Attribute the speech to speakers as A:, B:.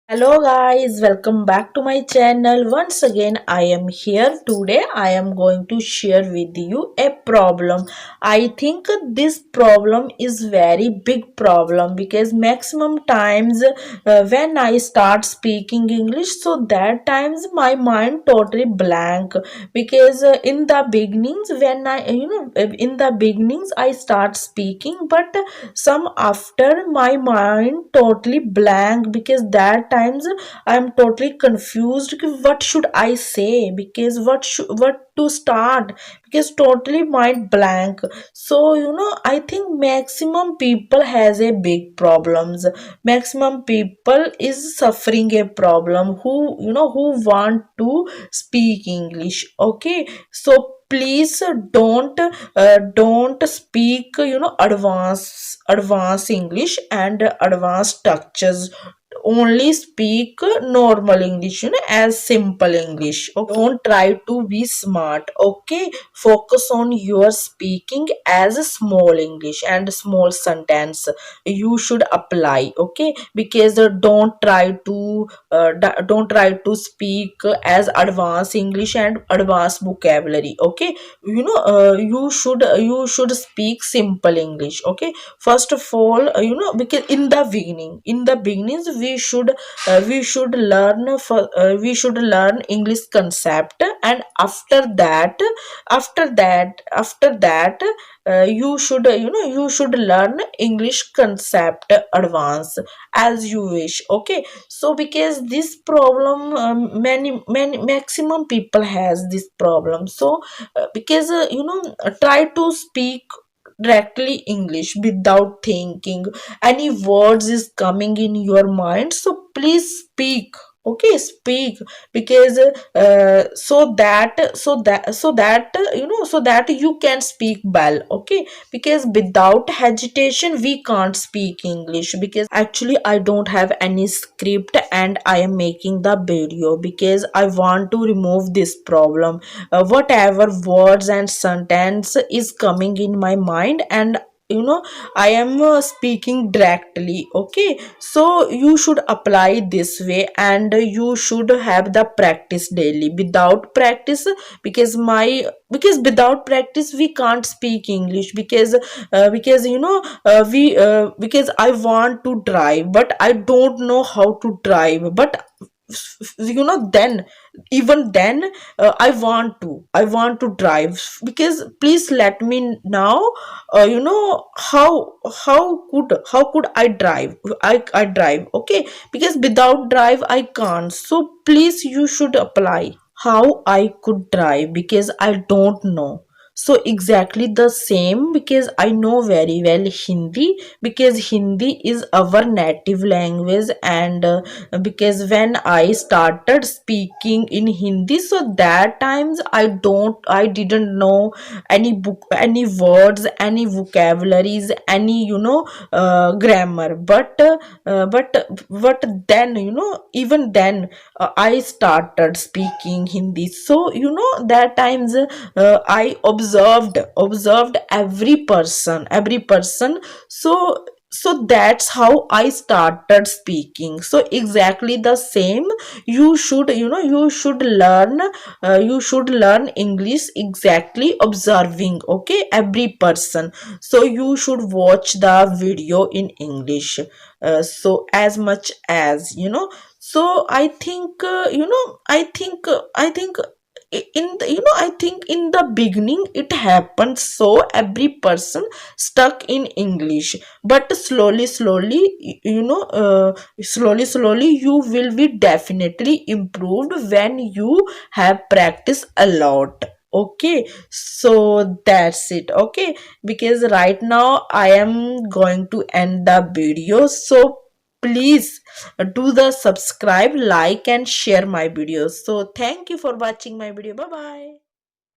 A: Hello guys, welcome back to my channel. Once again, I am here today. I am going to share with you a problem. I think this problem is very big problem because maximum times when I start speaking English, so that times my mind totally blank because in the beginnings when in the beginnings I start speaking, but some after my mind totally blank because that times I am totally confused कि what should I say because what to start because totally mind blank. So I think maximum people has a big problems. Maximum people is suffering a problem who who want to speak English. Okay, so please don't speak advanced English and advanced structures. Only speak normal English, as simple English. Okay? Don't try to be smart. Okay, focus on your speaking as a small English and small sentence you should apply. Okay, because don't try to speak as advanced English and advanced vocabulary. Okay, you should speak simple English. Okay, first of all, because in the beginnings we should learn English concept, and after that you should learn English concept advance as you wish. Okay, so because this problem, many maximum people has this problem. So because try to speak directly English without thinking any words is coming in your mind. So please speak. Okay, speak because so that you can speak well. Okay, because without hesitation we can't speak English. Because actually I don't have any script and I am making the video because I want to remove this problem. Whatever words and sentence is coming in my mind, and I am speaking directly. Okay, so you should apply this way, and you should have the practice daily. Without practice, because without practice we can't speak English. Because because I want to drive but I don't know how to drive. But then, even then, I want to drive. Because please let me now, how could I drive. I drive. Okay, because without drive I can't. So please, you should apply how I could drive because I don't know. So exactly the same, because I know very well Hindi, because Hindi is our native language. And because when I started speaking in Hindi, so that times I didn't know any book, any words, any vocabularies, any grammar. But then, even then, I started speaking Hindi. So that times I observed every person. So that's how I started speaking. So exactly the same, you should learn English exactly observing. Okay, every person. So you should watch the video in English, so as much as so I think in the, I think in the beginning it happens, so every person stuck in English. But slowly you will be definitely improved when you have practiced a lot. Okay, so that's it. Okay, because right now I am going to end the video. So please do the subscribe, like and share my videos. So thank you for watching my video. Bye bye.